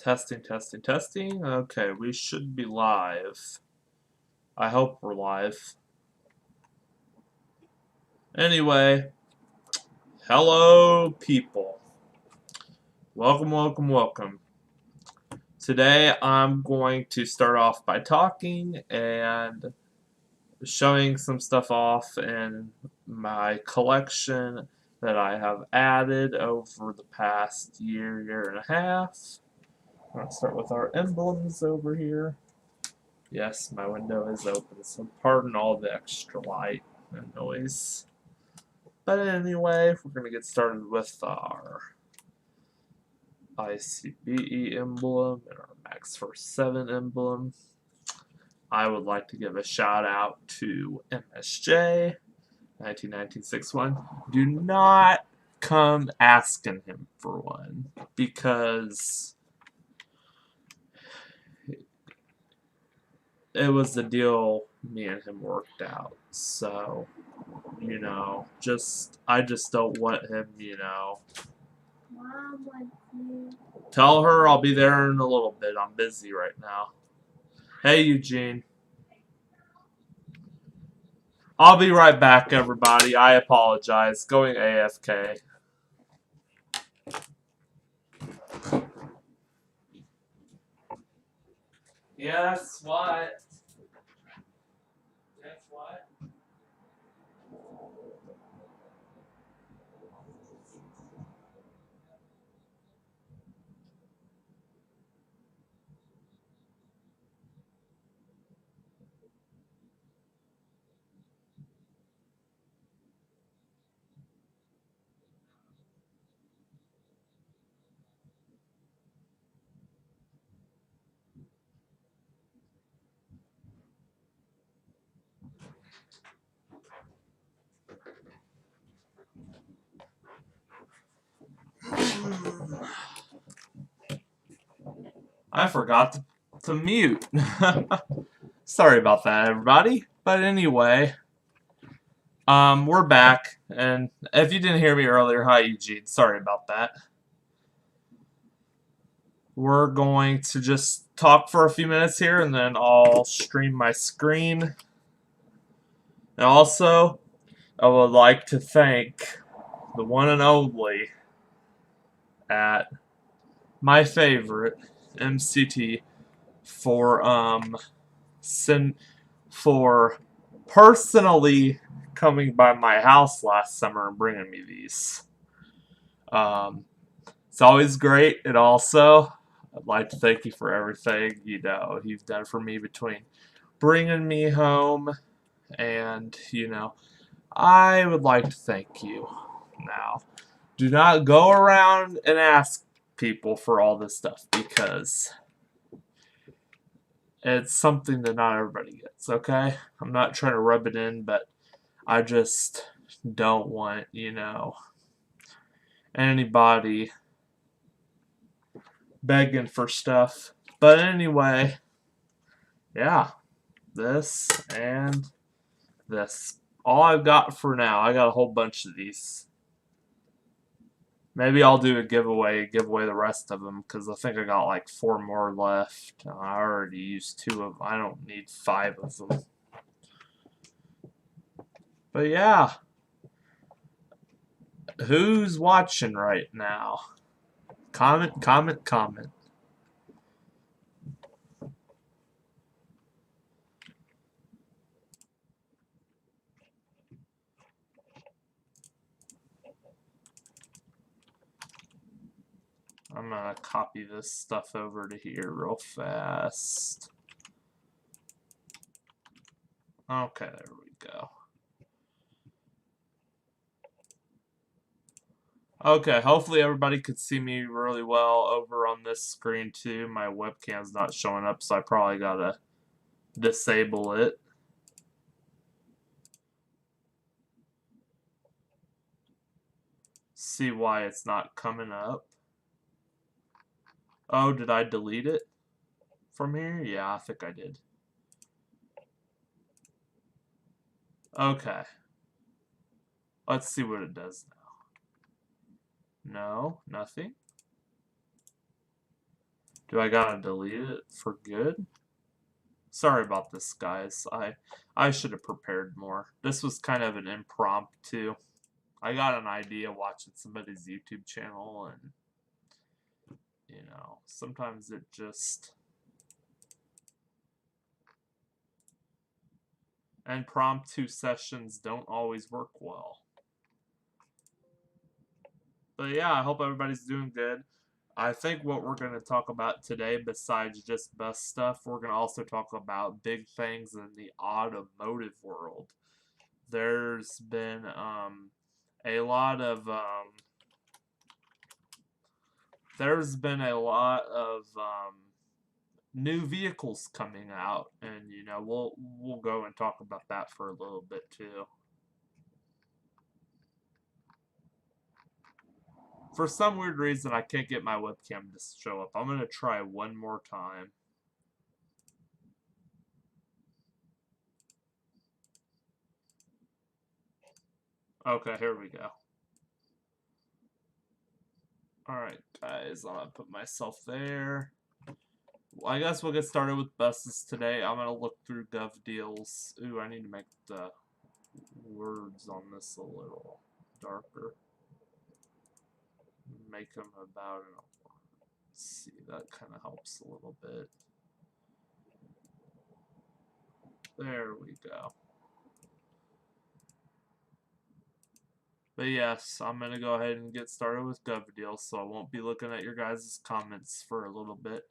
Testing, testing, testing. Okay, we should be live. I hope we're live. Anyway, hello, people. Welcome, welcome, welcome. Today I'm going to start off by talking and showing some stuff off in my collection that I have added over the past year and a half. I'm going to start with our emblems over here. Yes, my window is open, so pardon all the extra light and noise. But anyway, we're going to get started with our ICBE emblem and our Max First 7 emblem. I would like to give a shout out to MSJ, 191961. Do not come asking him for one, because it was the deal me and him worked out. So, I just don't want him, Mom wants you. Tell her I'll be there in a little bit. I'm busy right now. Hey, Eugene. I'll be right back, everybody. I apologize. Going AFK. Yes, what? Yes, what? I forgot to mute. Sorry about that, everybody. But anyway, we're back. And if you didn't hear me earlier, hi, Eugene. Sorry about that. We're going to just talk for a few minutes here, and then I'll stream my screen. And also, I would like to thank the one and only at my favorite MCT for for personally coming by my house last summer and bringing me these. It's always great, and also I'd like to thank you for everything you've done for me between bringing me home and I would like to thank you. Now, do not go around and ask people for all this stuff, because it's something that not everybody gets, okay? I'm not trying to rub it in, but I just don't want, anybody begging for stuff. But anyway, yeah, this and this. All I've got for now. I got a whole bunch of these. Maybe I'll do a giveaway, give away the rest of them, because I think I got like 4 more left. I already used 2 of them. I don't need 5 of them. But yeah. Who's watching right now? Comment, comment, comment. I'm gonna copy this stuff over to here real fast. Okay, there we go. Okay, hopefully everybody could see me really well over on this screen too. My webcam's not showing up, so I probably gotta disable it. See why it's not coming up. Oh, did I delete it from here? Yeah, I think I did. Okay. Let's see what it does now. No, nothing. Do I gotta delete it for good? Sorry about this, guys. I should have prepared more. This was kind of an impromptu. I got an idea watching somebody's YouTube channel, and sometimes it just impromptu sessions don't always work well. But yeah, I hope everybody's doing good. I think what we're going to talk about today, besides just best stuff, we're going to also talk about big things in the automotive world. There's been a lot of new vehicles coming out, and we'll go and talk about that for a little bit too. For some weird reason, I can't get my webcam to show up. I'm going to try one more time. Okay, here we go. Alright, guys, I'm going to put myself there. Well, I guess we'll get started with buses today. I'm going to look through GovDeals. Ooh, I need to make the words on this a little darker. Make them about an hour. Let's see, that kind of helps a little bit. There we go. But yes, I'm going to go ahead and get started with GovDeals, so I won't be looking at your guys' comments for a little bit.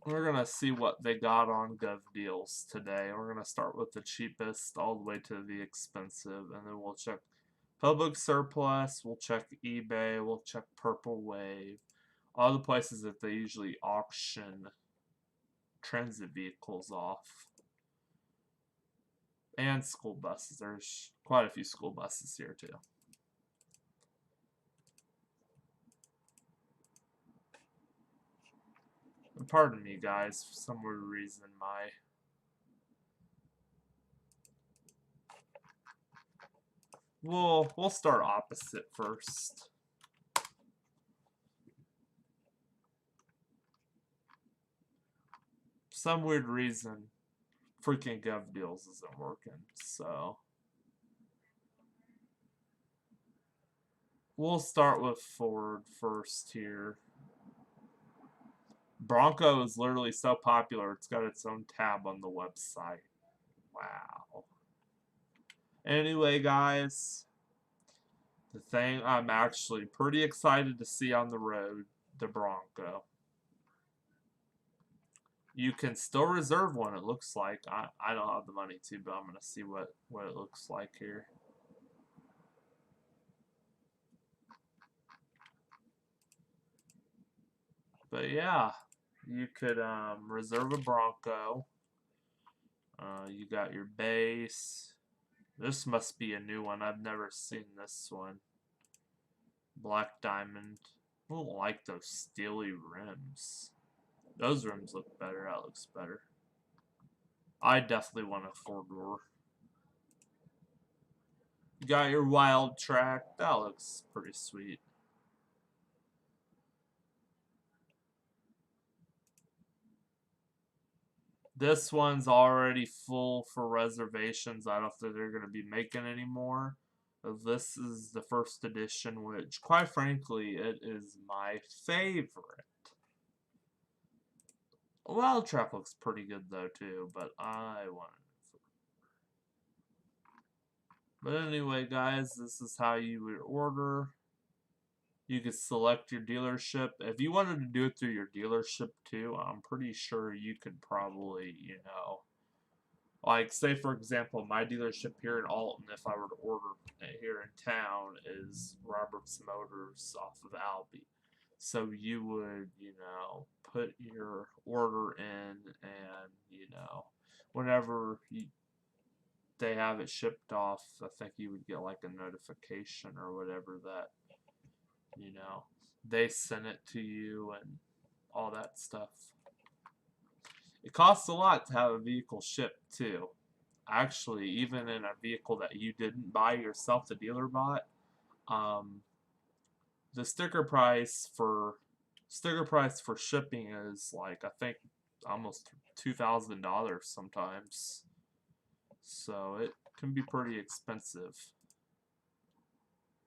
We're going to see what they got on GovDeals today. We're going to start with the cheapest all the way to the expensive, and then we'll check Public Surplus, we'll check eBay, we'll check Purple Wave, all the places that they usually auction transit vehicles off. And school buses. There's quite a few school buses here too. And pardon me, guys, for some weird reason We'll start opposite first. For some weird reason, freaking GovDeals isn't working, so we'll start with Ford first here. Bronco is literally so popular, it's got its own tab on the website. Wow. Anyway, guys, the thing I'm actually pretty excited to see on the road, the Bronco. You can still reserve one, it looks like. I don't have the money to, but I'm going to see what it looks like here. But yeah, you could reserve a Bronco. You got your base. This must be a new one. I've never seen this one. Black Diamond. I don't like those steely rims. Those rims look better. That looks better. I definitely want a 4-door. You got your Wild Track. That looks pretty sweet. This one's already full for reservations. I don't think they're going to be making any more. This is the first edition, which, quite frankly, it is my favorite. Wild Track looks pretty good, though, too, but I want it. But anyway, guys, this is how you would order. You could select your dealership. If you wanted to do it through your dealership, too, I'm pretty sure you could probably, like, say, for example, my dealership here in Alton, if I were to order it here in town, is Roberts Motors off of Albee. So you would, put your order in and, whenever they have it shipped off, I think you would get like a notification or whatever that, they sent it to you and all that stuff. It costs a lot to have a vehicle shipped too. Actually, even in a vehicle that you didn't buy yourself, the dealer bought, The sticker price for shipping is like, I think, almost $2,000 sometimes. So it can be pretty expensive.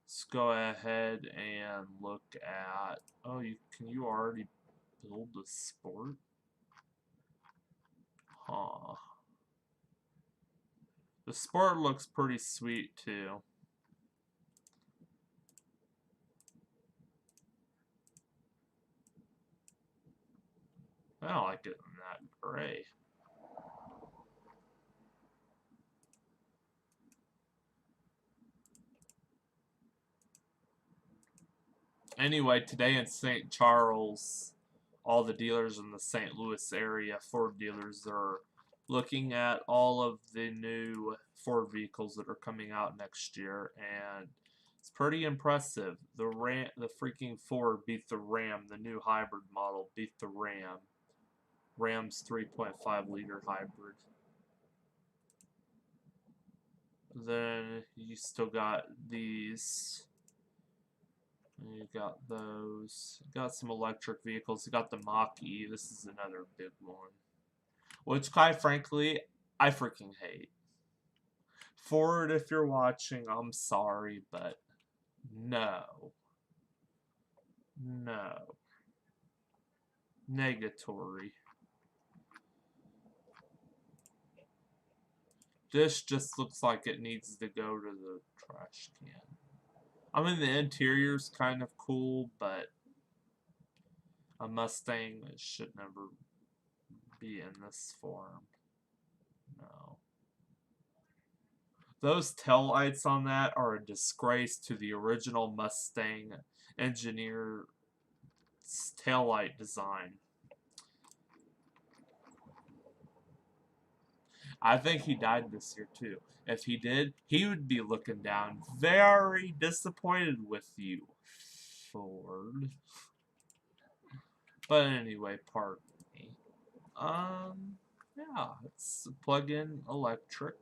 Let's go ahead and look at, oh, can you already build the sport? Huh. The sport looks pretty sweet too. I don't like it in that gray. Anyway, today in St. Charles, all the dealers in the St. Louis area, Ford dealers, are looking at all of the new Ford vehicles that are coming out next year, and it's pretty impressive. The freaking Ford beat the Ram. The new hybrid model beat the Ram. Ram's 3.5 liter hybrid. Then you still got these. You got those. You got some electric vehicles. You got the Mach-E. This is another big one. Which, quite frankly, I freaking hate. Ford, if you're watching, I'm sorry, but no. No. Negatory. This just looks like it needs to go to the trash can. I mean, the interior's kind of cool, but a Mustang should never be in this form. No. Those tail lights on that are a disgrace to the original Mustang engineer's tail light design. I think he died this year too. If he did, he would be looking down very disappointed with you, Ford. But anyway, pardon me. Yeah, it's plug-in electric.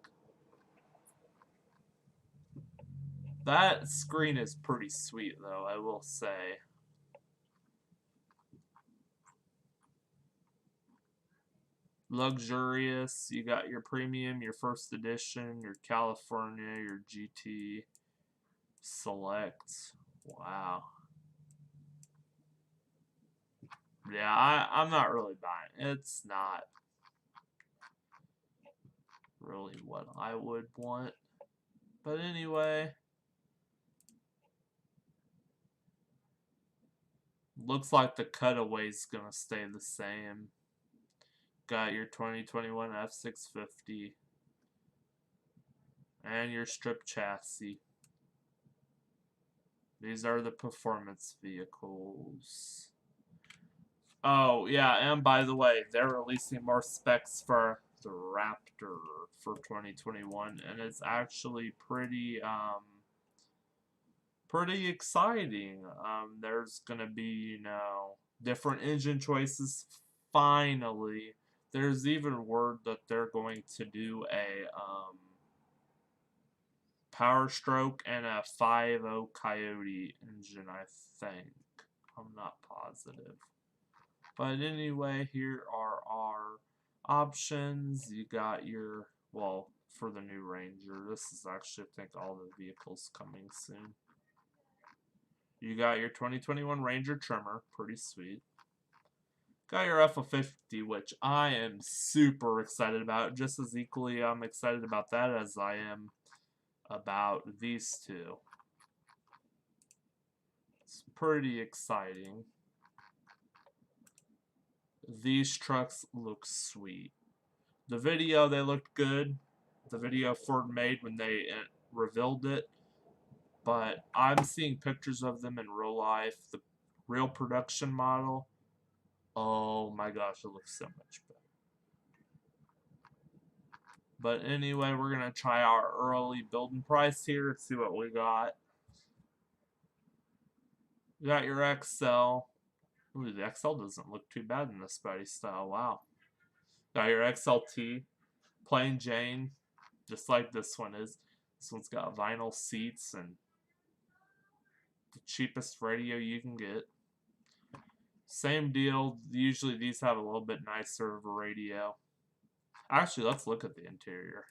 That screen is pretty sweet, though, I will say. Luxurious. You got your premium, your first edition, your California, your GT Select. Wow. Yeah, I'm not really buying it. It's not really what I would want. But anyway, looks like the cutaway's gonna stay the same. Got your 2021 F650 and your strip chassis. These are the performance vehicles. Oh, yeah, and by the way, they're releasing more specs for the Raptor for 2021, and it's actually pretty exciting. There's gonna be, different engine choices. Finally, there's even word that they're going to do a Power Stroke and a 5.0 Coyote engine, I think. I'm not positive. But anyway, here are our options. You got your, well, for the new Ranger. This is actually, I think, all the vehicles coming soon. You got your 2021 Ranger trimmer. Pretty sweet. Got your F-150, which I am super excited about. Just as equally, I'm excited about that as I am about these two. It's pretty exciting. These trucks look sweet. The video, they looked good. The video Ford made when they revealed it. But I'm seeing pictures of them in real life. The real production model. Oh my gosh, it looks so much better. But anyway, we're going to try our early building price here. Let's see what we got. You got your XL. Ooh, the XL doesn't look too bad in this Spidey style. Wow. Got your XLT. Plain Jane. Just like this one is. This one's got vinyl seats and the cheapest radio you can get. Same deal. Usually these have a little bit nicer of a radio. Actually, let's look at the interior.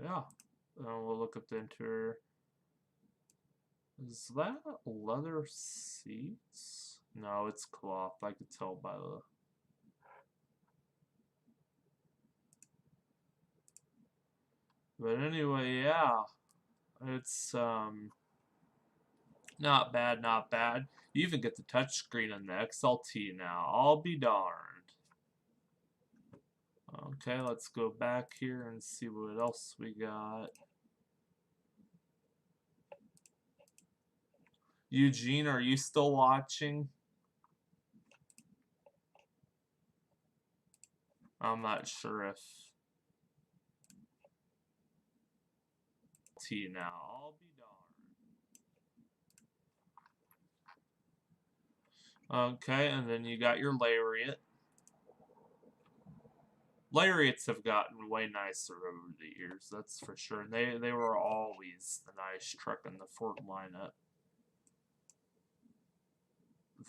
Yeah. We'll look at the interior. Is that leather seats? No, it's cloth. I could tell by the... But anyway, yeah. It's, not bad, not bad. You even get the touchscreen in the XLT now. I'll be darned. Okay, let's go back here and see what else we got. Eugene, are you still watching? I'm not sure if... T now. I'll be darned. Okay, and then you got your lariat. Lariats have gotten way nicer over the years, that's for sure. They were always the nice truck in the Ford lineup.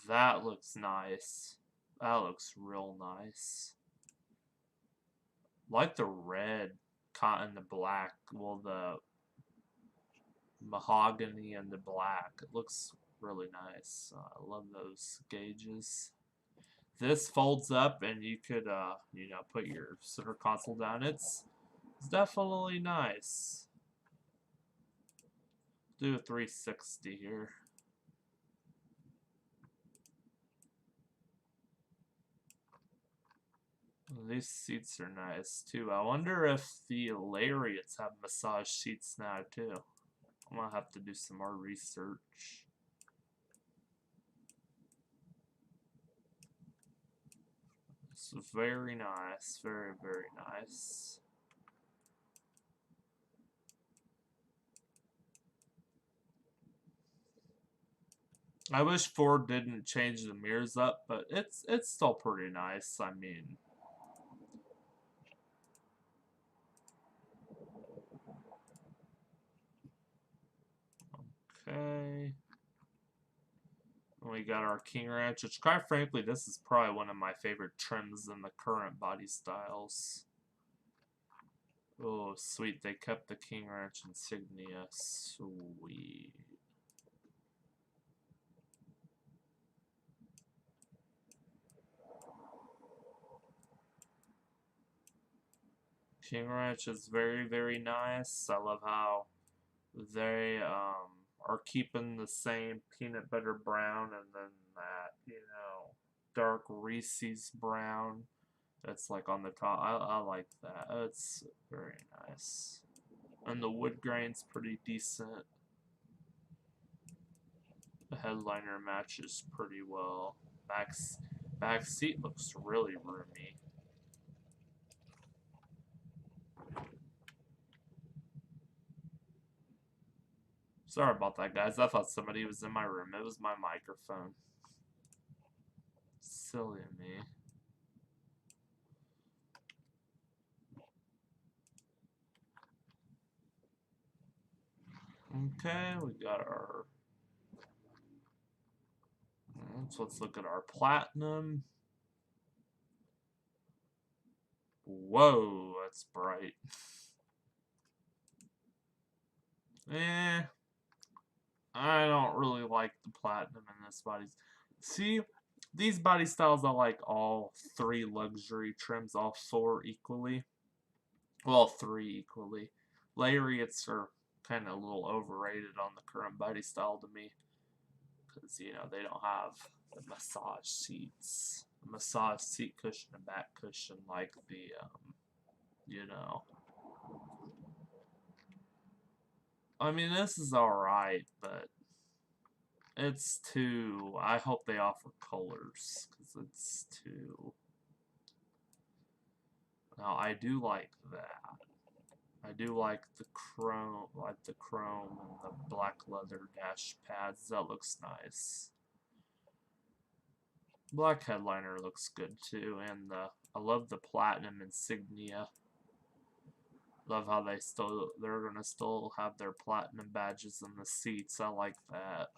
That looks nice. That looks real nice. Like the red and the black. Well, the mahogany and the black. It looks really nice. I love those gauges. This folds up and you could, you know, put your center console down. It's definitely nice. Do a 360 here. These seats are nice too. I wonder if the Lariats have massage seats now too. I'm gonna have to do some more research. It's very nice. Very, very nice. I wish Ford didn't change the mirrors up, but it's still pretty nice. I mean, okay. We got our King Ranch, which quite frankly, this is probably one of my favorite trims in the current body styles. Oh, sweet. They kept the King Ranch insignia. Sweet. King Ranch is very, very nice. I love how they are keeping the same peanut butter brown and then that, you know, dark Reese's brown that's like on the top. I like that. It's very nice. And the wood grain's pretty decent. The headliner matches pretty well. Back seat looks really roomy. Sorry about that, guys. I thought somebody was in my room. It was my microphone. Silly of me. Okay, we got our... So let's look at our platinum. Whoa, that's bright. I don't really like the platinum in this body. See, these body styles I like all three luxury trims, all four equally. Well, three equally. Lariats are kind of a little overrated on the current body style to me. Because, you know, they don't have the massage seats. The massage seat cushion and back cushion like the, you know. I mean, this is alright, but it's too... I hope they offer colors, because it's too... Now, I do like that. I do like the chrome and the black leather dash pads. That looks nice. Black headliner looks good too, and I love the platinum insignia. Love how they're gonna still have their platinum badges in the seats. I like that.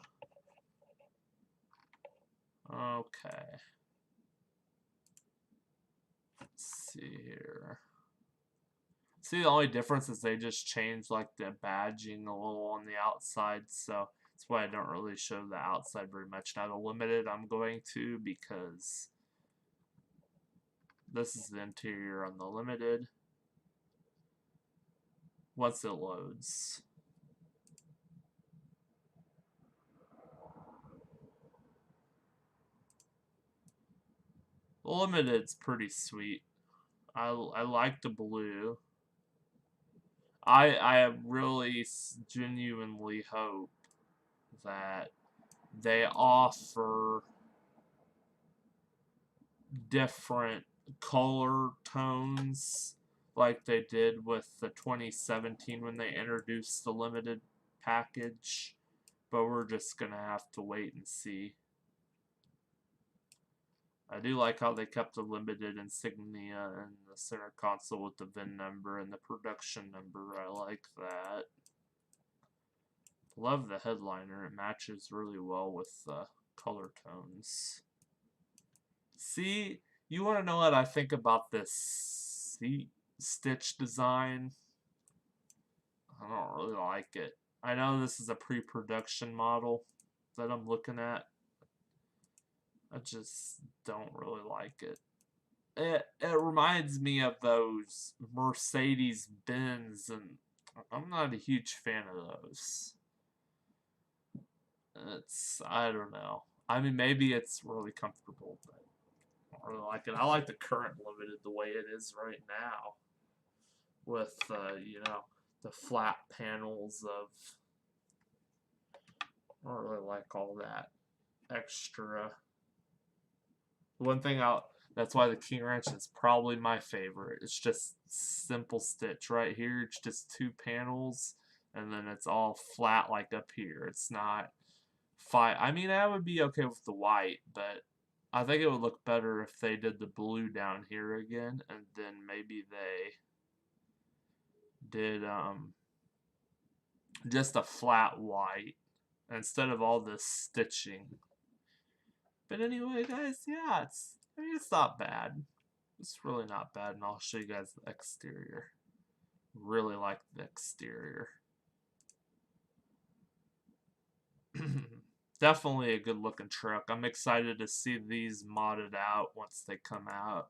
Okay. Let's see here. See, the only difference is they just changed like the badging a little on the outside, so that's why I don't really show the outside very much. Now the limited I'm going to, because this is the interior on the limited. Once it loads. The limited's pretty sweet. I like the blue. I really genuinely hope that they offer different color tones like they did with the 2017 when they introduced the limited package, but we're just gonna have to wait and see. I do like how they kept the limited insignia in the center console with the VIN number and the production number. I like that. Love the headliner. It matches really well with the color tones. See, you want to know what I think about this seat stitch design? I don't really like it. I know this is a pre-production model that I'm looking at. I just don't really like it. It reminds me of those Mercedes Benz, and I'm not a huge fan of those. I don't know. I mean, maybe it's really comfortable, but I don't really like it. I like the current limited the way it is right now, with the flat panels of. I don't really like all that extra. One thing that's why the King Ranch is probably my favorite. It's just simple stitch right here. It's just two panels, and then it's all flat like up here. It's not fine. I mean, I would be okay with the white, but I think it would look better if they did the blue down here again, and then maybe they did just a flat white instead of all this stitching. But anyway, guys, yeah, it's not bad. It's really not bad, and I'll show you guys the exterior. Really like the exterior. Definitely a good looking truck. I'm excited to see these modded out once they come out.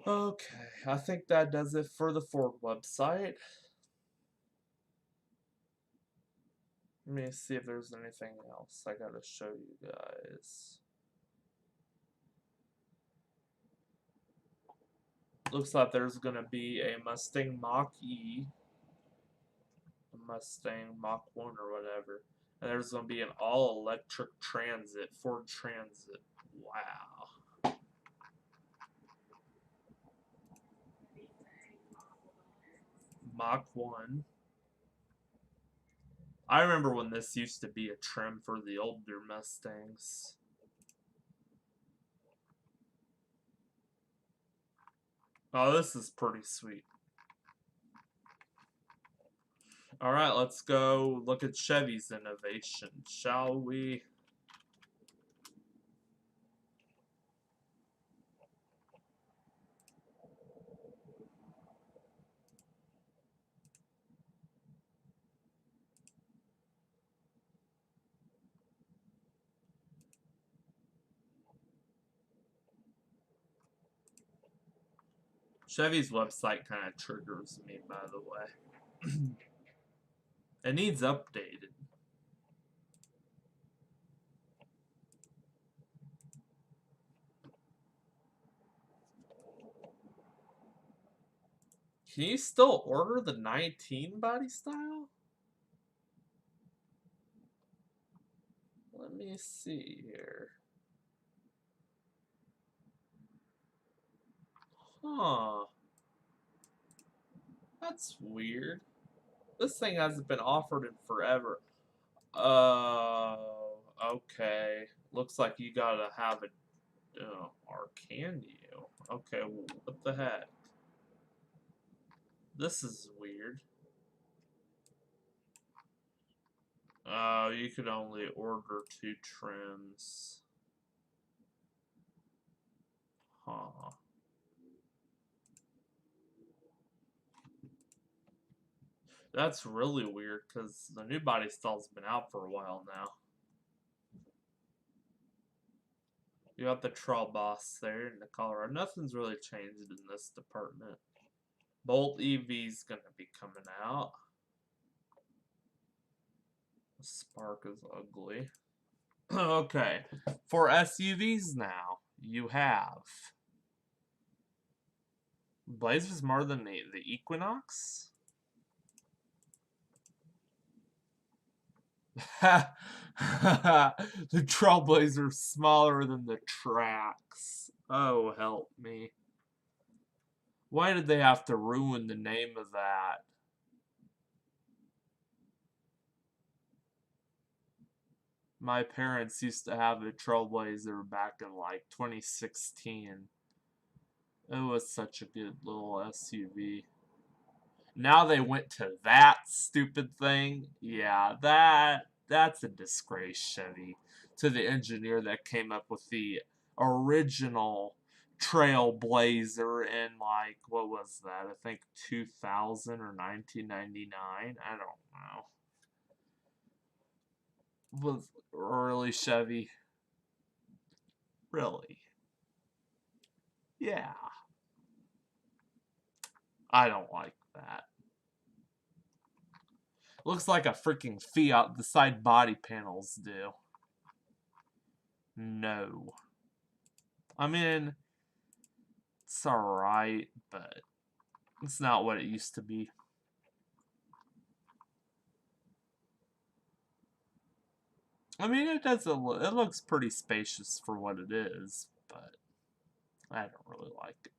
Okay, I think that does it for the Ford website. Let me see if there's anything else I gotta show you guys. Looks like there's gonna be a Mustang Mach-E, a Mustang Mach-1 or whatever, and there's gonna be an all-electric Transit, Ford Transit. Wow. Mach-1. I remember when this used to be a trim for the older Mustangs. Oh, this is pretty sweet. Alright, let's go look at Chevy's innovation, shall we? Chevy's website kind of triggers me, by the way. It needs updated. Can you still order the 19 body style? Let me see here. Huh. That's weird. This thing hasn't been offered in forever. Okay. Looks like you gotta have it. Or can you? Okay, well, what the heck? This is weird. You could only order 2 trims. Huh. That's really weird, because the new body style's been out for a while now. You got the Troll Boss there in the Colorado. Nothing's really changed in this department. Bolt EV's gonna be coming out. The Spark is ugly. Okay, for SUVs now, you have Blaze was more than the Equinox. The Trailblazer smaller than the Trax. Oh, help me. Why did they have to ruin the name of that? My parents used to have a Trailblazer back in like 2016. It was such a good little SUV. Now they went to that stupid thing. Yeah, that's a disgrace, Chevy, to the engineer that came up with the original Trailblazer in, like, what was that? I think 2000 or 1999. I don't know. Was early Chevy. Really? Yeah. I don't like that. Looks like a freaking Fiat, the side body panels do. No. I mean, it's alright, but it's not what it used to be. I mean, it looks pretty spacious for what it is, but I don't really like it.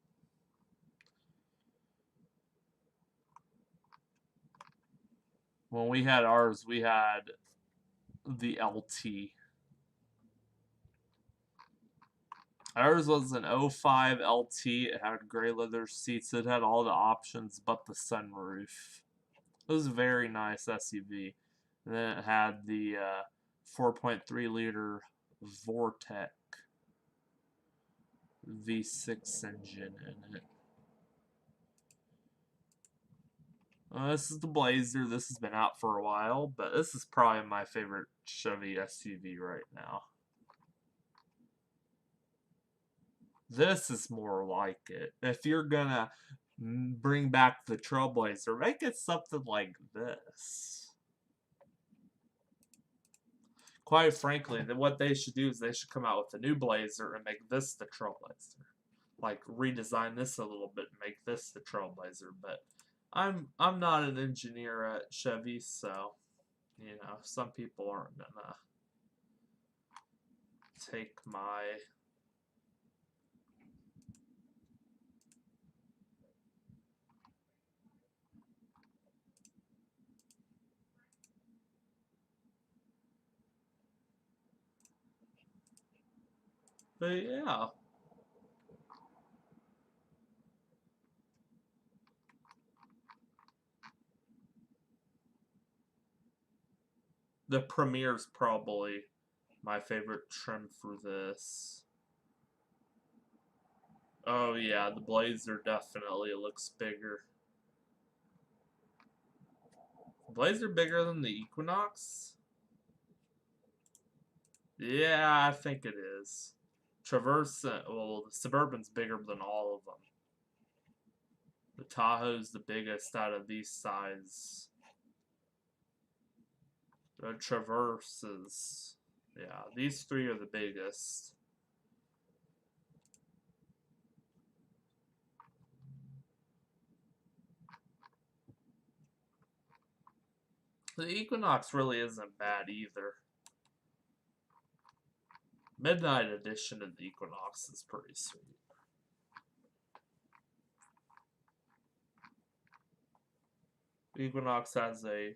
When we had ours, we had the LT. Ours was an 05 LT. It had gray leather seats. It had all the options but the sunroof. It was a very nice SUV. And then it had the 4.3 liter Vortec V6 engine in it. This is the Blazer. This has been out for a while, but this is probably my favorite Chevy SUV right now. This is more like it. If you're gonna bring back the Trailblazer, make it something like this. Quite frankly, what they should do is they should come out with a new Blazer and make this the Trailblazer. Like, redesign this a little bit and make this the Trailblazer, but I'm not an engineer at Chevy, so you know, some people aren't gonna take my but yeah. The Premier's probably my favorite trim for this. Oh yeah, the Blazer definitely looks bigger. Blazer bigger than the Equinox? Yeah, I think it is. Traverse, well, the Suburban's bigger than all of them. The Tahoe's the biggest out of these size. The Traverses, yeah, these three are the biggest. The Equinox really isn't bad either. Midnight edition of the Equinox is pretty sweet. Equinox has a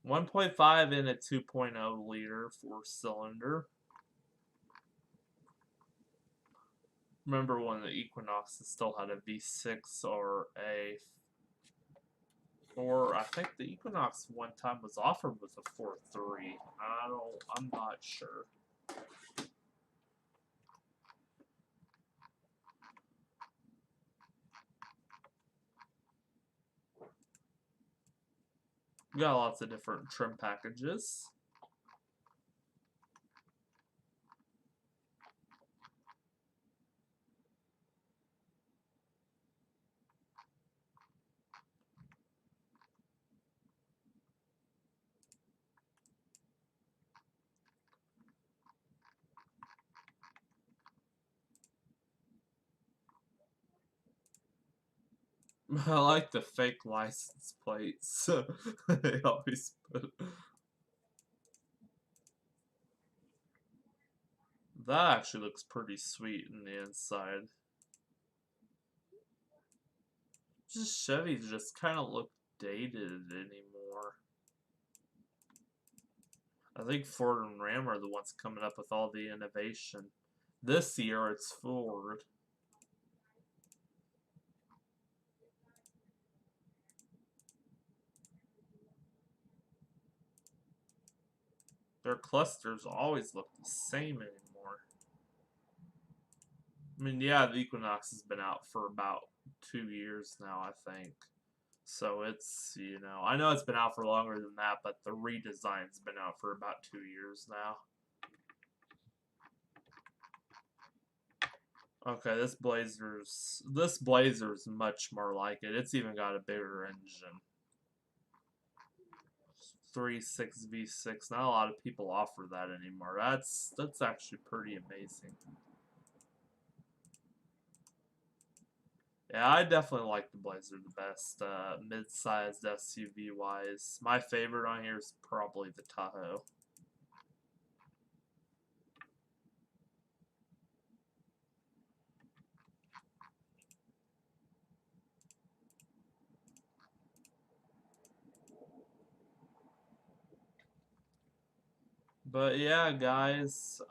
1.5 and a 2.0 liter four-cylinder. Remember when the Equinox still had a V6 or I think the Equinox one time was offered with a 4.3. I'm not sure. We got lots of different trim packages. I like the fake license plates. They always put. That actually looks pretty sweet in the inside. Just Chevys just kind of look dated anymore. I think Ford and Ram are the ones coming up with all the innovation. This year it's Ford. Their clusters always look the same anymore. I mean, yeah, the Equinox has been out for about 2 years now, I think. So it's, I know it's been out for longer than that, but the redesign's been out for about 2 years now. Okay, this Blazer's much more like it. It's even got a bigger engine. 3.6 V6. Not a lot of people offer that anymore. That's actually pretty amazing. Yeah, I definitely like the Blazer the best, mid-sized SUV-wise. My favorite on here is probably the Tahoe. But yeah, guys,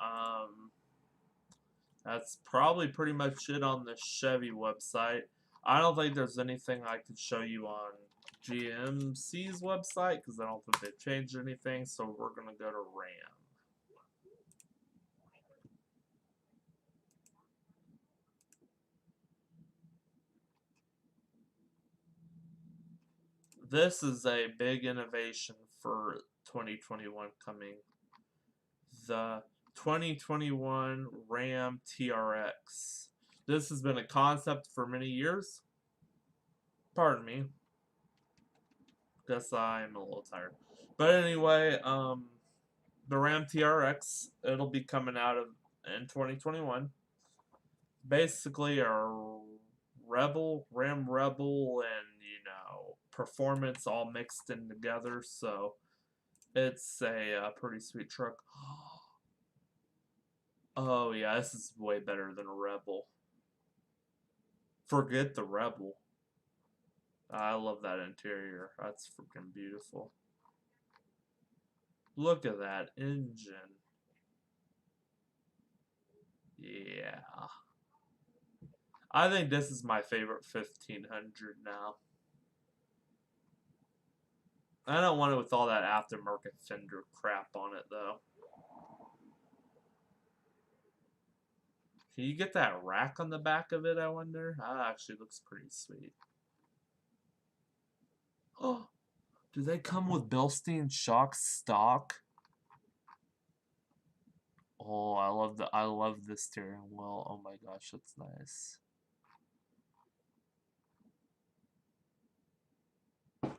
that's probably pretty much it on the Chevy website. I don't think there's anything I could show you on GMC's website because I don't think they've changed anything, so we're going to go to Ram. This is a big innovation for 2021 coming. The 2021 Ram TRX. This has been a concept for many years. Pardon me. Guess I'm a little tired. But anyway, the Ram TRX, it'll be coming out in 2021. Basically, a Ram Rebel, and performance all mixed in together. So it's a pretty sweet truck. Oh yeah, this is way better than a Rebel. Forget the Rebel. I love that interior. That's freaking beautiful. Look at that engine. Yeah. I think this is my favorite 1500 now. I don't want it with all that aftermarket fender crap on it, though. Can you get that rack on the back of it, I wonder? That actually looks pretty sweet. Oh, do they come with Bilstein shock stock? Oh, I love the steering wheel. Oh my gosh, that's nice.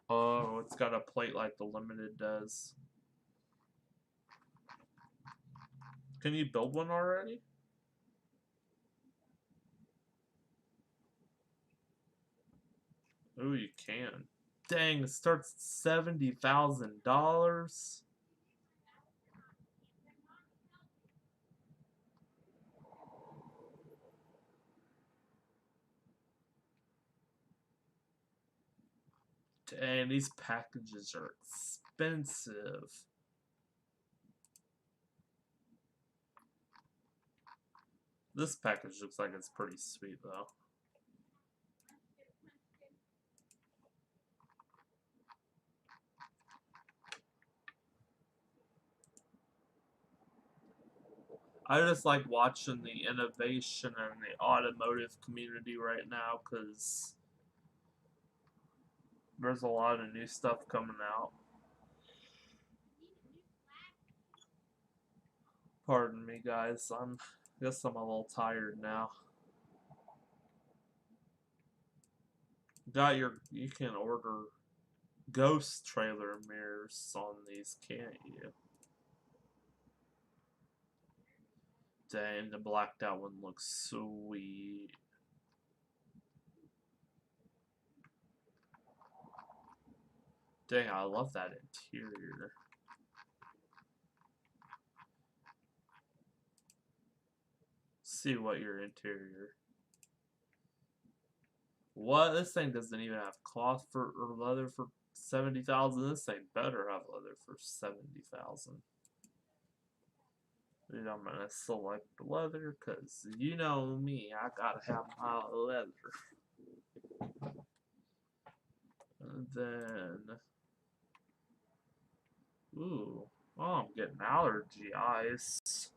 Oh, it's got a plate like the Limited does. Can you build one already? Oh, you can. Dang, it starts at $70,000. Dang, these packages are expensive. This package looks like it's pretty sweet, though. I just like watching the innovation in the automotive community right now because there's a lot of new stuff coming out. Pardon me, guys. Guess I'm a little tired now. You can order ghost trailer mirrors on these, can't you? Dang, the blacked out one looks sweet. Dang, I love that interior. See what your interior. What? This thing doesn't even have cloth for or leather for 70,000. This thing better have leather for 70,000. Dude, I'm gonna select leather because you know me, I gotta have my leather. And then, ooh, oh, I'm getting allergy eyes.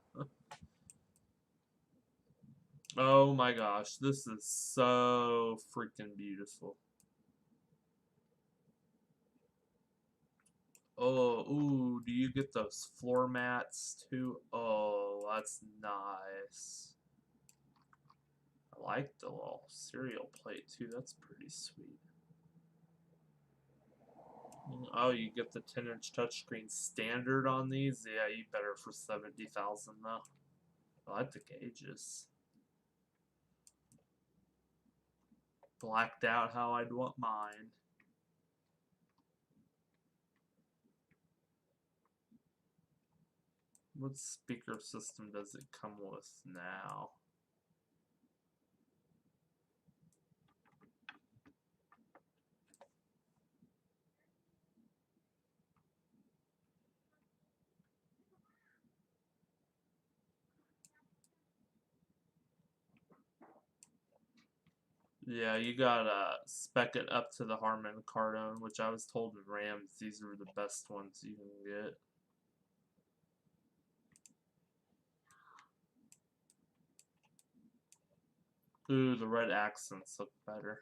Oh my gosh, this is so freaking beautiful. Oh, ooh, do you get those floor mats too? Oh, that's nice. I like the little cereal plate too, that's pretty sweet. Oh, you get the 10-inch touchscreen standard on these? Yeah, you better for 70,000 though. I like the gauges. Blacked out how I'd want mine. What speaker system does it come with now? Yeah, you gotta spec it up to the Harman Kardon, which I was told in Rams these are the best ones you can get. Ooh, the red accents look better.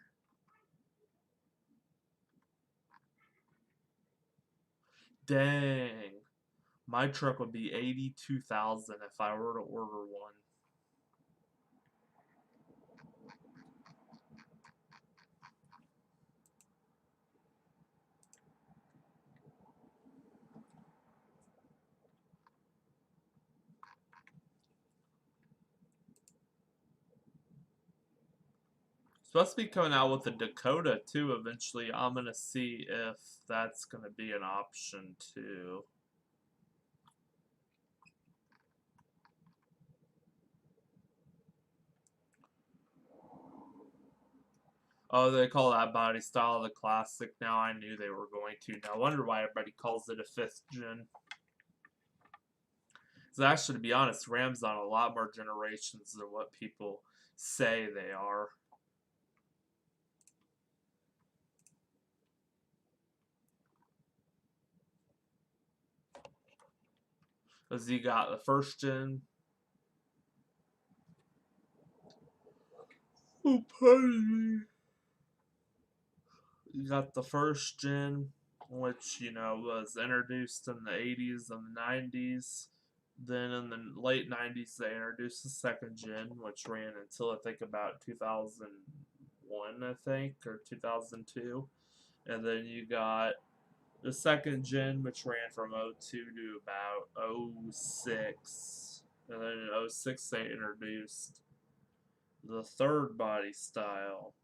Dang. My truck would be 82,000 if I were to order one. Supposed to be coming out with a Dakota too eventually. I'm gonna see if that's gonna be an option too. Oh, they call that body style the classic now. I knew they were going to. Now I wonder why everybody calls it a 5th gen. So actually, to be honest, Ram's on a lot more generations than what people say they are. Because you got the 1st gen. Oh, pardon me. You got the 1st gen, which, you know, was introduced in the 80s and the 90s. Then in the late 90s, they introduced the 2nd gen, which ran until I think about 2001, I think, or 2002. And then you got the 2nd gen, which ran from '02 to about '06. And then in '06, they introduced the 3rd body style.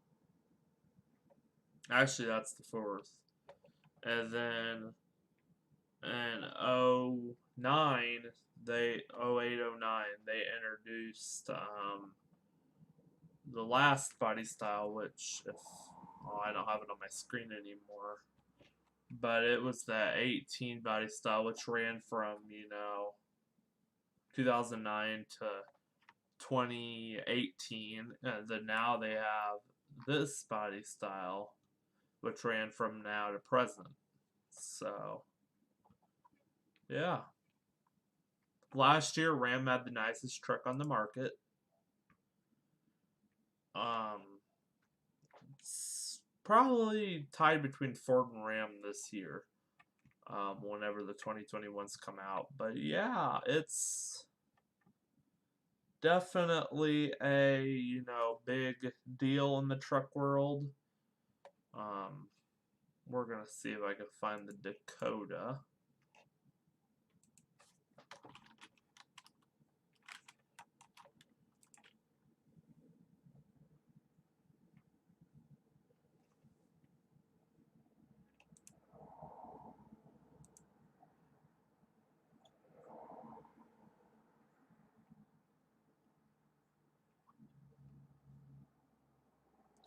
Actually, that's the 4th. And then in '09, '08, '09, they introduced the last body style, which if I don't have it on my screen anymore. but it was the 18 body style, which ran from 2009 to 2018, and then now they have this body style, which ran from now to present. So, yeah. Last year, Ram had the nicest truck on the market. It's probably tied between Ford and Ram this year, whenever the 2021s come out. But yeah, it's definitely a big deal in the truck world. We're gonna see if I can find the Dakota.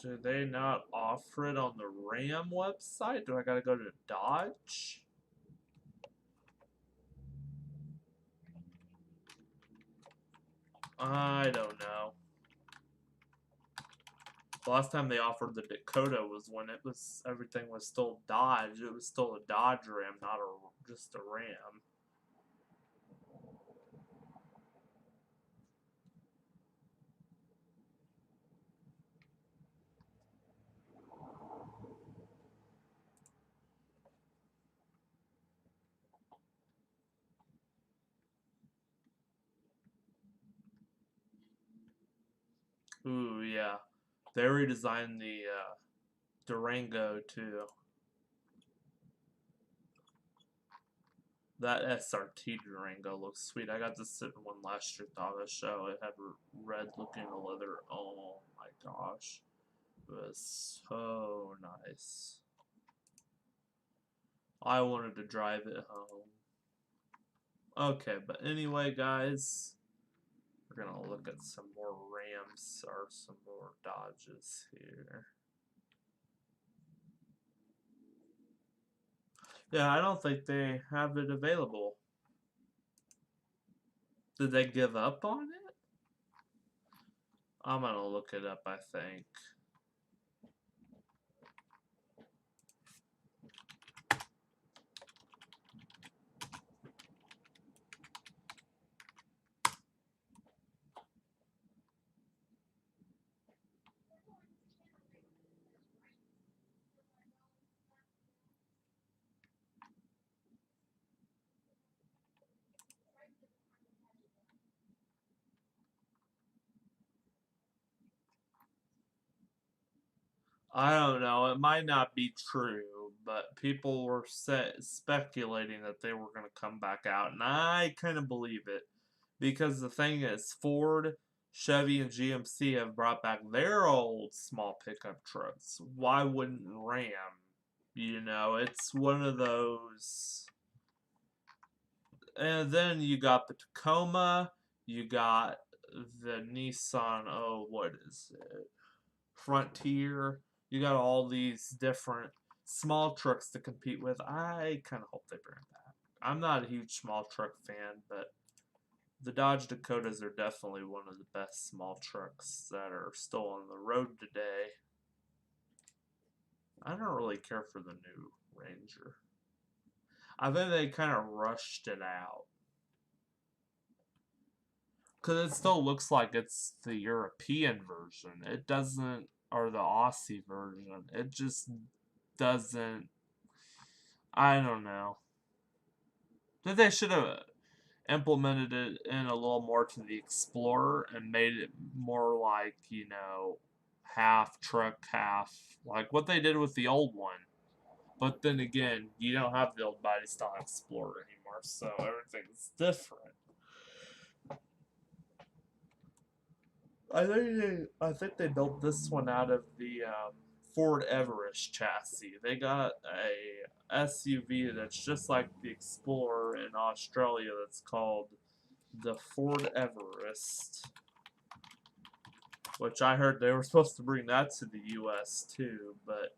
Do they not offer it on the Ram website? Do I gotta go to Dodge? I don't know. The last time they offered the Dakota was when everything was still Dodge. It was still a Dodge Ram, not just a Ram. Ooh, yeah. They redesigned the Durango too. That SRT Durango looks sweet. I got to sit in one last year at the auto show. It had red looking leather. Oh my gosh. It was so nice. I wanted to drive it home. Okay, but anyway, guys, we're gonna look at some more Rams or some more Dodges here. Yeah, I don't think they have it available. Did they give up on it? I'm gonna look it up, I think. I don't know. It might not be true, but people were speculating that they were going to come back out, and I kind of believe it because the thing is, Ford, Chevy, and GMC have brought back their old small pickup trucks. Why wouldn't Ram? It's one of those. And then you got the Tacoma, you got the Nissan. Oh, what is it? Frontier. You got all these different small trucks to compete with. I kind of hope they bring it back. I'm not a huge small truck fan, but the Dodge Dakotas are definitely one of the best small trucks that are still on the road today. I don't really care for the new Ranger. I think they kind of rushed it out. Because it still looks like it's the European version. It doesn't, or the Aussie version. It just doesn't. I don't know. That they should have implemented it in a little more to the Explorer and made it more like, half truck, half like what they did with the old one. But then again, you don't have the old body style Explorer anymore, so everything's different. I think they built this one out of the Ford Everest chassis. They got a SUV that's just like the Explorer in Australia. That's called the Ford Everest, which I heard they were supposed to bring that to the U.S. too, but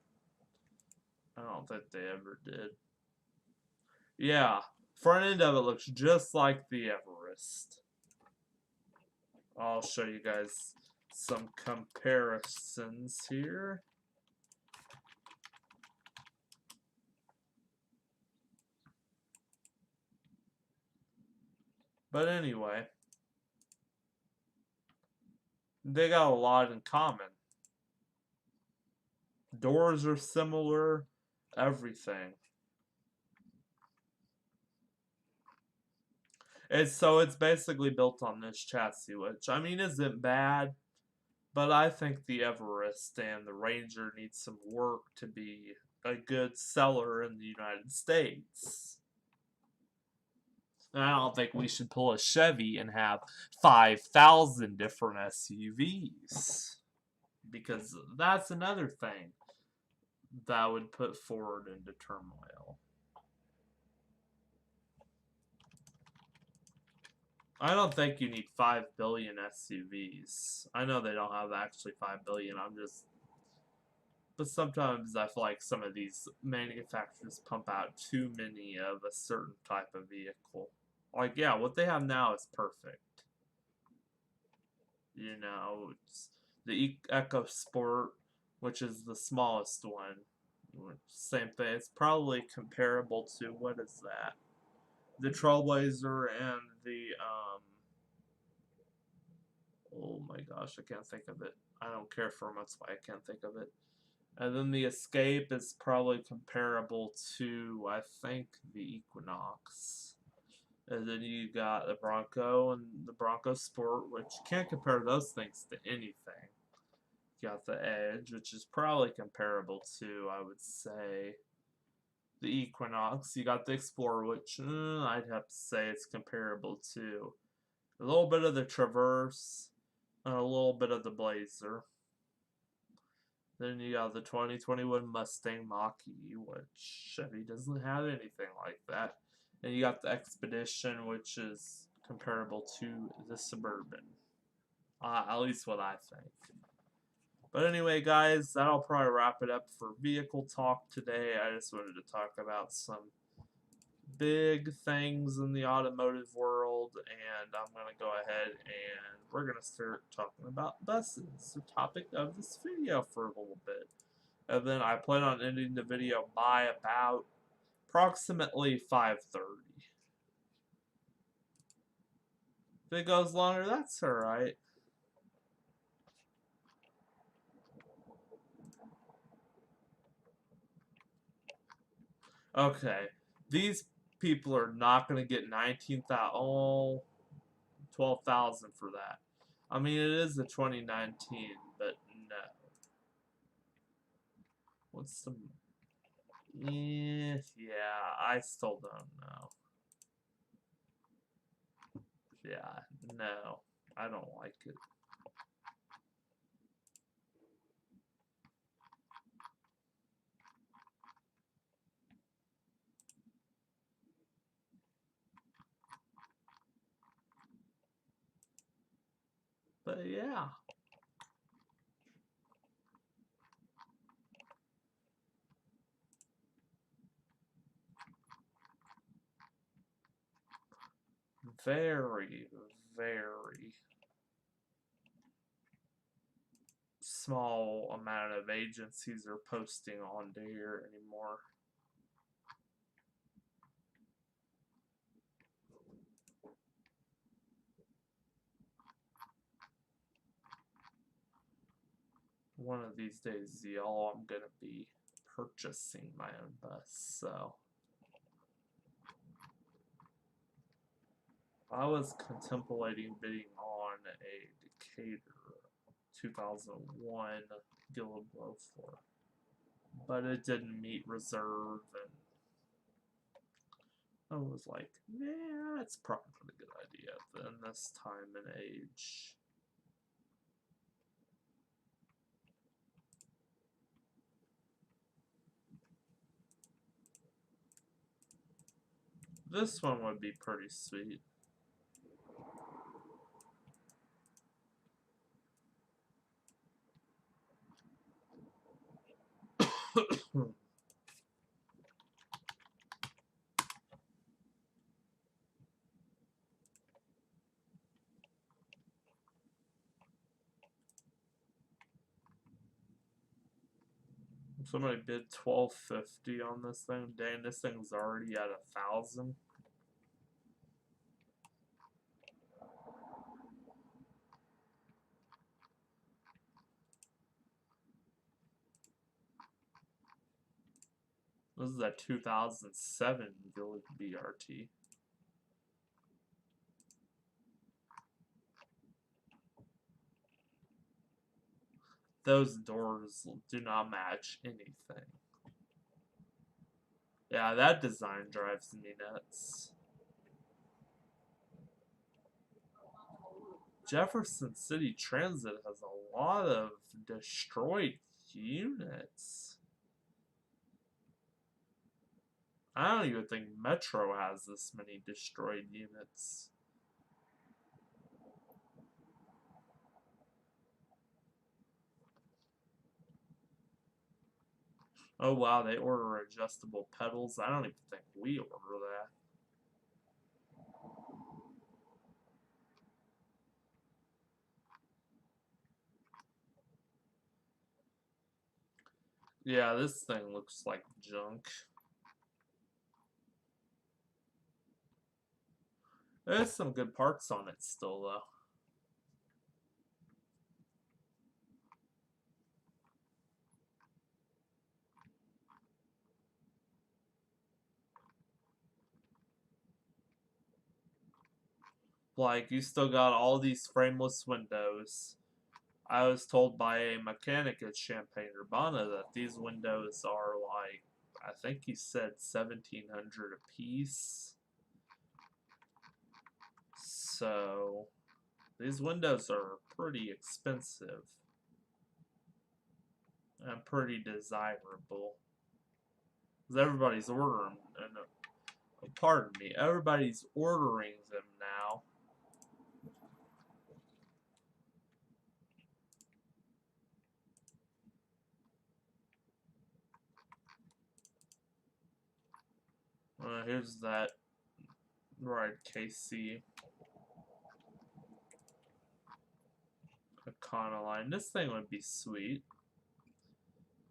I don't think they ever did. Yeah, front end of it looks just like the Everest. I'll show you guys some comparisons here. But anyway, they got a lot in common. Doors are similar, everything. It's basically built on this chassis, which I mean isn't bad, but I think the Everest and the Ranger need some work to be a good seller in the United States. And I don't think we should pull a Chevy and have 5,000 different SUVs. Because that's another thing that would put Ford into turmoil. I don't think you need 5 billion SUVs. I know they don't have actually 5 billion. But sometimes I feel like some of these manufacturers pump out too many of a certain type of vehicle. Like, yeah, what they have now is perfect. You know, it's the EcoSport, which is the smallest one. Same thing. It's probably comparable to, what is that? The Trailblazer and the, oh my gosh, I can't think of it. I don't care for them, that's why I can't think of it. And then the Escape is probably comparable to, I think, the Equinox. And then you got the Bronco and the Bronco Sport, which you can't compare those things to anything. You got the Edge, which is probably comparable to, I would say, the Equinox. You got the Explorer, which I'd have to say it's comparable to a little bit of the Traverse and a little bit of the Blazer. Then you got the 2021 Mustang Mach-E, which Chevy doesn't have anything like that. And you got the Expedition, which is comparable to the Suburban. At least what I think. But anyway, guys, that'll probably wrap it up for vehicle talk today. I just wanted to talk about some big things in the automotive world, and I'm going to go ahead and we're going to start talking about buses, the topic of this video, for a little bit. And then I plan on ending the video by about approximately 5:30. If it goes longer, that's alright. Okay, these people are not going to get 19,000, oh, 12,000 for that. I mean, it is the 2019, but no. What's the... Yeah, I still don't know. Yeah, no, I don't like it. But yeah. Very, very small amount of agencies are posting on here anymore. One of these days, y'all, I'm gonna be purchasing my own bus, so I was contemplating bidding on a Decatur 2001 Gillum Floor, but it didn't meet reserve, and I was like, yeah, it's probably not a good idea in this time and age. This one would be pretty sweet. Somebody bid $12.50 on this thing. Dang, this thing's already at 1,000. This is a 2007 Buick BRT. Those doors do not match anything. Yeah, that design drives me nuts. Jefferson City Transit has a lot of destroyed units. I don't even think Metro has this many destroyed units. Oh wow, they order adjustable pedals. I don't even think we order that. Yeah, this thing looks like junk. There's some good parts on it still, though. Like, you still got all these frameless windows. I was told by a mechanic at Champaign-Urbana that these windows are like, I think he said 1,700 a piece. So, these windows are pretty expensive and pretty desirable. Because everybody's ordering, and pardon me, everybody's ordering them now. Here's that right KC Econoline. This thing would be sweet.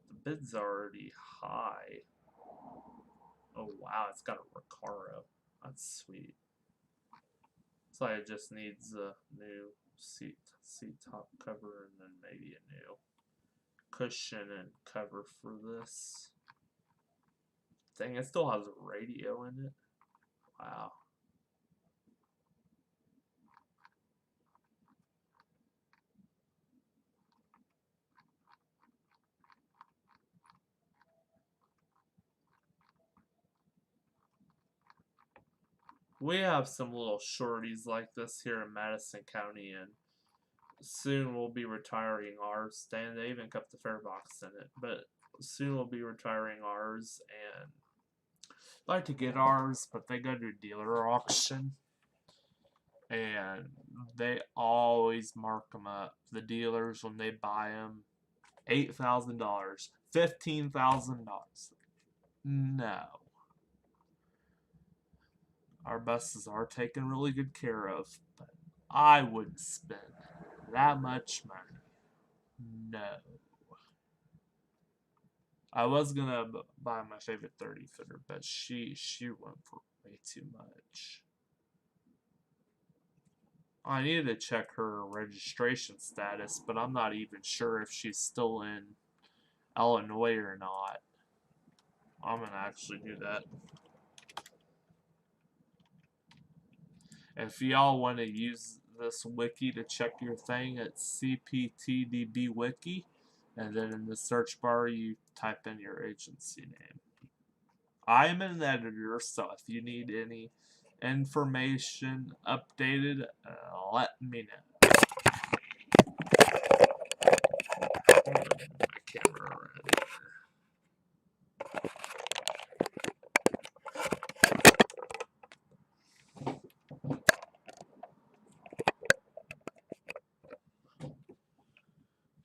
The bid's already high. Oh wow, it's got a Recaro. That's sweet. It's like it just needs a new seat top cover and then maybe a new cushion and cover for this. Dang, it still has a radio in it. Wow. We have some little shorties like this here in Madison County, and soon we'll be retiring ours. And they even kept the fare box in it, but soon we'll be retiring ours, and I'd like to get ours, but they go to dealer auction, and they always mark them up. The dealers, when they buy them, $8,000, $15,000. No. Our buses are taken really good care of, but I wouldn't spend that much money. No. I was gonna buy my favorite 30 footer, but she went for way too much. I needed to check her registration status, but I'm not even sure if she's still in Illinois or not. I'm gonna actually do that. If y'all want to use this wiki to check your thing, it's CPTDB wiki, and then in the search bar you type in your agency name. I am an editor, so if you need any information updated, let me know. My camera around here.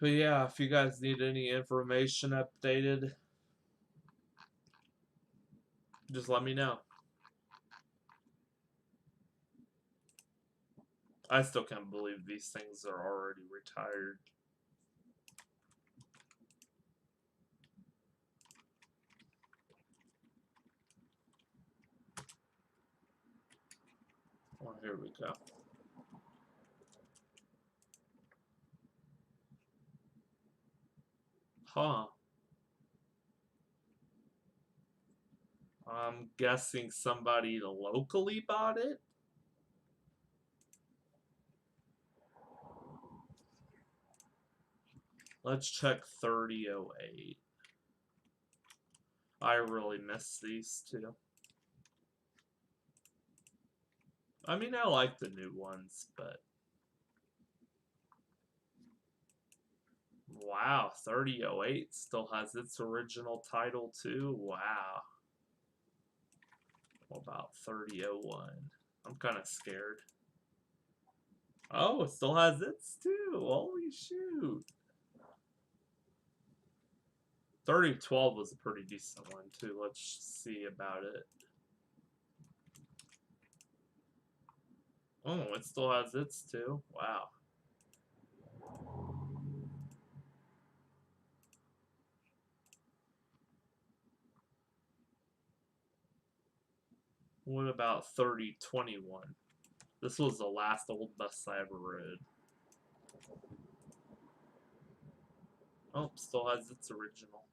But yeah, if you guys need any information updated, just let me know. I still can't believe these things are already retired. here we go. Huh. I'm guessing somebody locally bought it. Let's check 3008. I really miss these two. I mean, I like the new ones, but wow, 3008 still has its original title too. Wow. What about 3001? I'm kind of scared. Oh, it still has its too. Holy shoot. 3012 was a pretty decent one too. Let's see about it. Oh, it still has its too. Wow. What about 3021? This was the last old bus I ever rode. Oh, still has its original.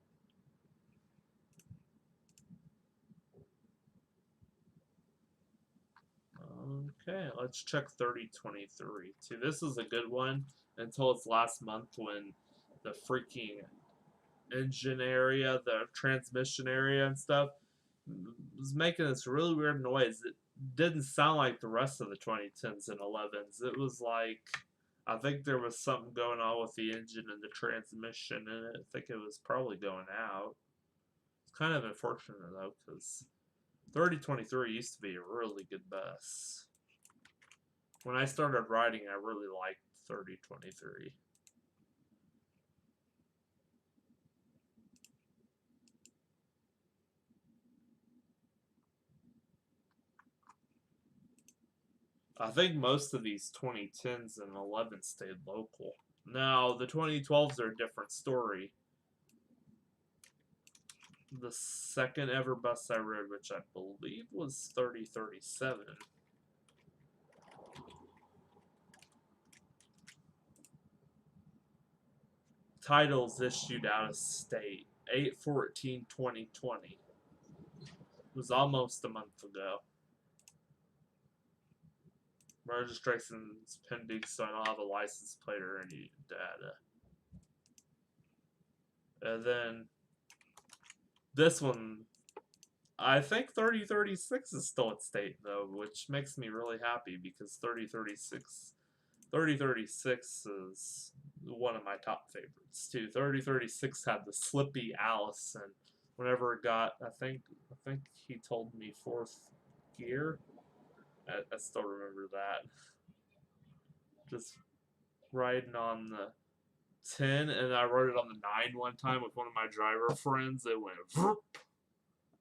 Okay, let's check 3023 too. This is a good one until its last month when the freaking engine area, the transmission area and stuff was making this really weird noise. It didn't sound like the rest of the 2010s and 11s. It was like, I think there was something going on with the engine and the transmission in it. I think it was probably going out. It's kind of unfortunate though, because 3023 used to be a really good bus. When I started riding, I really liked 3023. I think most of these 2010s and 11s stayed local. Now, the 2012s are a different story. The second ever bus I rode, which I believe was 3037. Titles issued out of state 8/14/2020. It was almost a month ago. Registration's pending, so I don't have a license plate or any data. And then this one, I think 3036 is still at state though, which makes me really happy because 3036 is one of my top favorites too. 3036 had the Slippy Alice, and whenever it got, I think he told me fourth gear. I still remember that. Just riding on the 10, and I rode it on the 9 one time with one of my driver friends. It went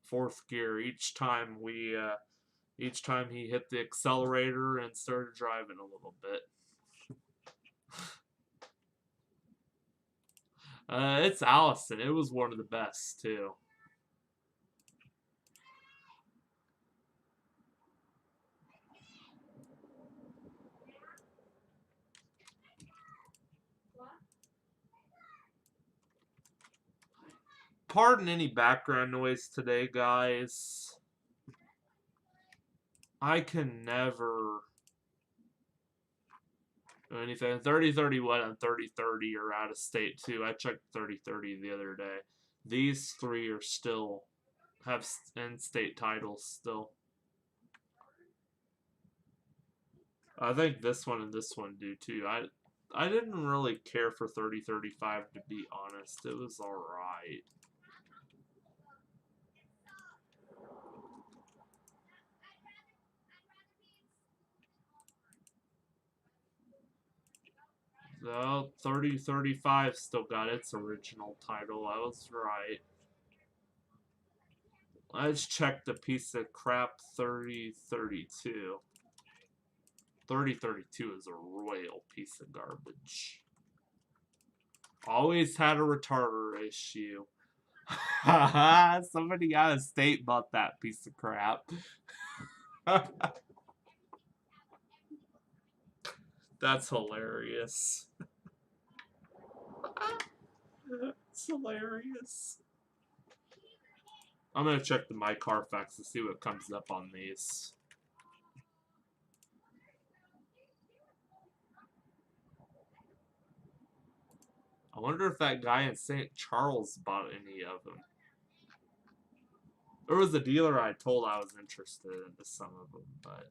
fourth gear each time each time he hit the accelerator and started driving a little bit. It's Allison. It was one of the best too. Pardon any background noise today, guys. I can never do anything. 3031 and 3030 are out of state too. I checked 3030 the other day. These three are still have in-state titles still. I think this one and this one do too. I didn't really care for 3035 to be honest. It was alright. So 3035 still got its original title. I was right. Let's check the piece of crap 3032. 3032 is a royal piece of garbage. Always had a retarder issue. Somebody out of state bought that piece of crap. That's hilarious. It's hilarious. I'm gonna check the My Carfax to see what comes up on these. I wonder if that guy in St. Charles bought any of them. There was a dealer I told I was interested in some of them, but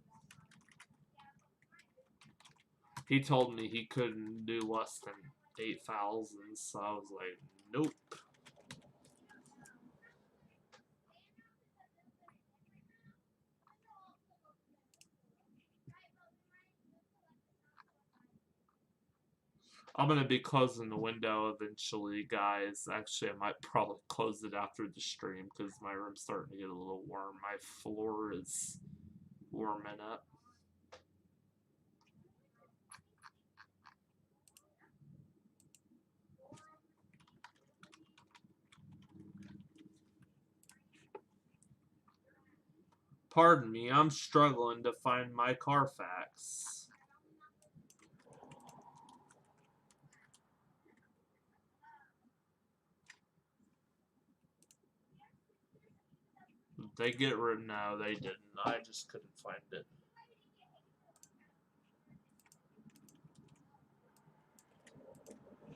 he told me he couldn't do less than 8,000, so I was like, nope. I'm going to be closing the window eventually, guys. Actually, I might probably close it after the stream because my room's starting to get a little warm. My floor is warming up. Pardon me, I'm struggling to find my Carfax. They get rid. No, they didn't. I just couldn't find it.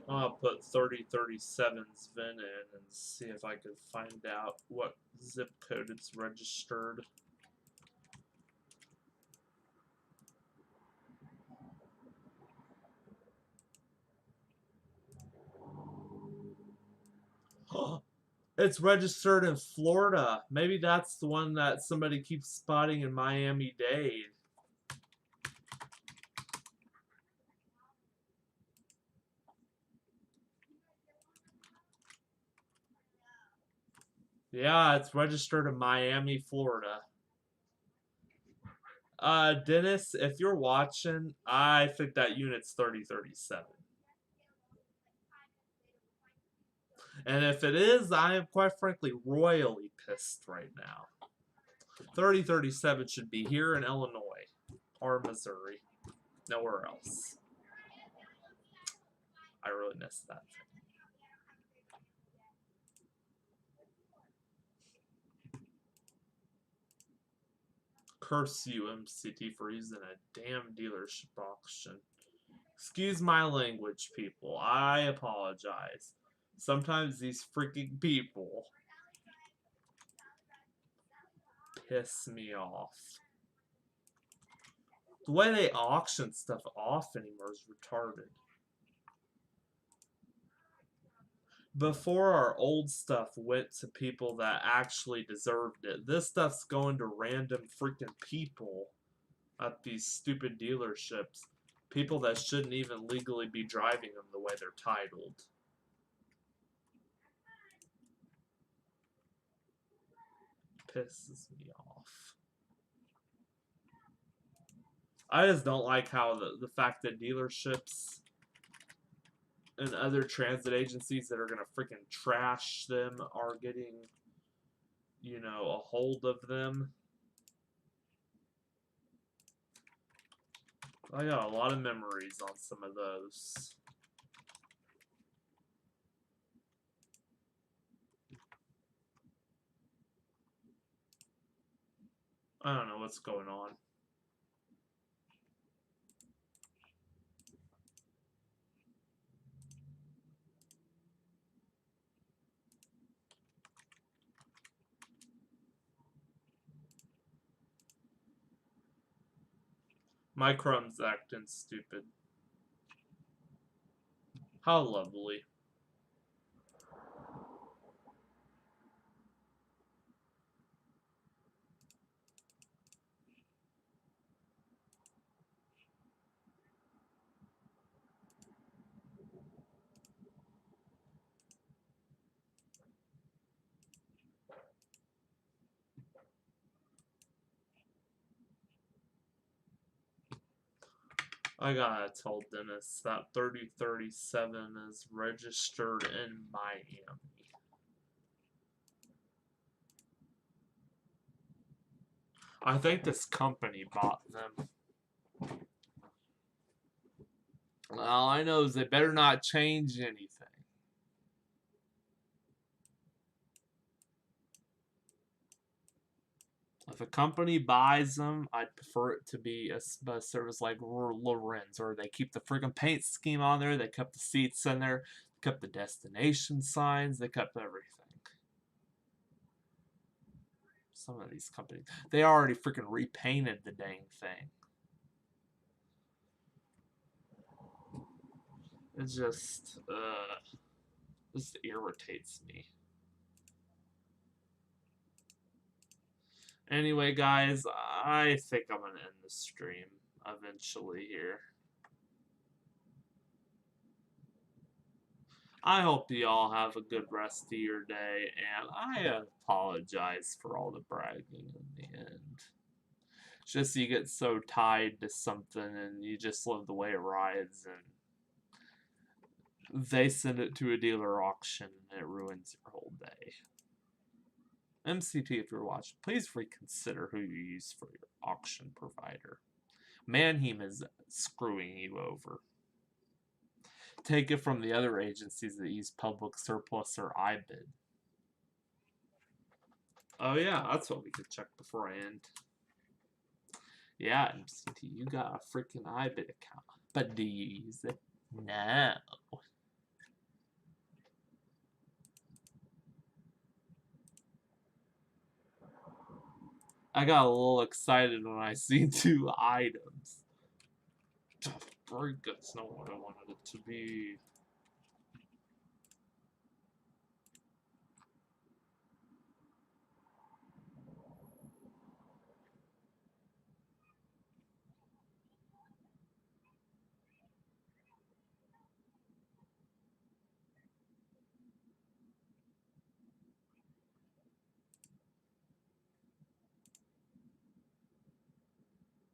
I'll put 3037's VIN in and see if I can find out what zip code it's registered. It's registered in Florida. Maybe that's the one that somebody keeps spotting in Miami-Dade. Yeah, it's registered in Miami, Florida. Dennis, if you're watching, I think that unit's 3037. And if it is, I am quite frankly royally pissed right now. 3037 should be here in Illinois or Missouri. Nowhere else. I really missed that thing. Curse you, MCT, for using a damn dealership auction. Excuse my language, people. I apologize. Sometimes these freaking people piss me off. The way they auction stuff off anymore is retarded. Before, our old stuff went to people that actually deserved it. This stuff's going to random freaking people at these stupid dealerships. People that shouldn't even legally be driving them the way they're titled. Pisses me off. I just don't like how the fact that dealerships and other transit agencies that are going to freaking trash them are getting, you know, a hold of them. I got a lot of memories on some of those. I don't know what's going on. My Chrome's acting stupid. How lovely. I gotta tell Dennis that 3037 is registered in Miami. I think this company bought them. All I know is they better not change anything. If a company buys them, I'd prefer it to be a service like Lorenz, or they keep the friggin' paint scheme on there, they kept the seats in there, kept the destination signs, they kept everything. Some of these companies, they already freaking repainted the dang thing. It just irritates me. Anyway, guys, I think I'm gonna end the stream eventually here. I hope you all have a good rest of your day, and I apologize for all the bragging in the end. It's just you get so tied to something and you just live the way it rides, and they send it to a dealer auction and it ruins your whole day. MCT, if you're watching, please reconsider who you use for your auction provider. Manheim is screwing you over. Take it from the other agencies that use Public Surplus or iBid. Oh yeah, that's what we could check before I end. Yeah, MCT, you got a freaking iBid account. But do you use it? No. I got a little excited when I seen 2 items. Very good. It's not what I wanted it to be.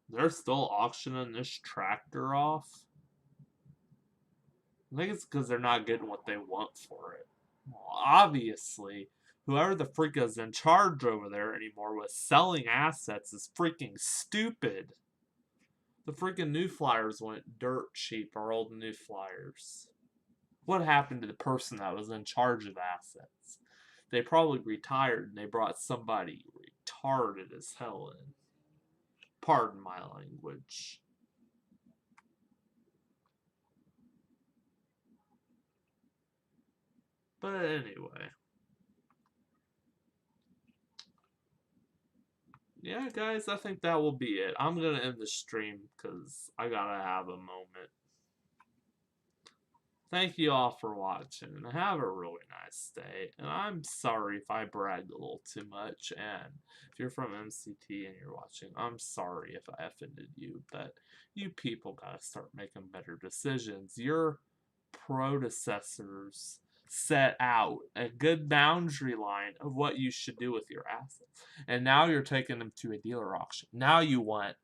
They're still auctioning this tractor off? I think it's because they're not getting what they want for it. Well, obviously, whoever the freak is in charge over there anymore with selling assets is freaking stupid. The freaking New Flyers went dirt cheap, our old New Flyers. What happened to the person that was in charge of assets? They probably retired and they brought somebody retarded as hell in. Pardon my language. But anyway. Yeah, guys, I think that will be it. I'm going to end the stream because I got to have a moment. Thank you all for watching, and have a really nice day. And I'm sorry if I bragged a little too much, and if you're from MCT and you're watching, I'm sorry if I offended you, but you people gotta start making better decisions. Your predecessors set out a good boundary line of what you should do with your assets, and now you're taking them to a dealer auction. Now you want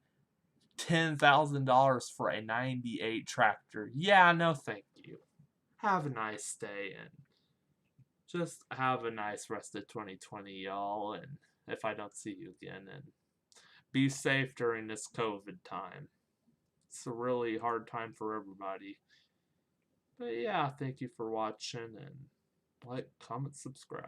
$10,000 for a 98 tractor. Yeah, no thank you. Have a nice day and just have a nice rest of 2020, y'all. And if I don't see you again, and be safe during this COVID time. It's a really hard time for everybody. But yeah, thank you for watching, and like, comment, subscribe.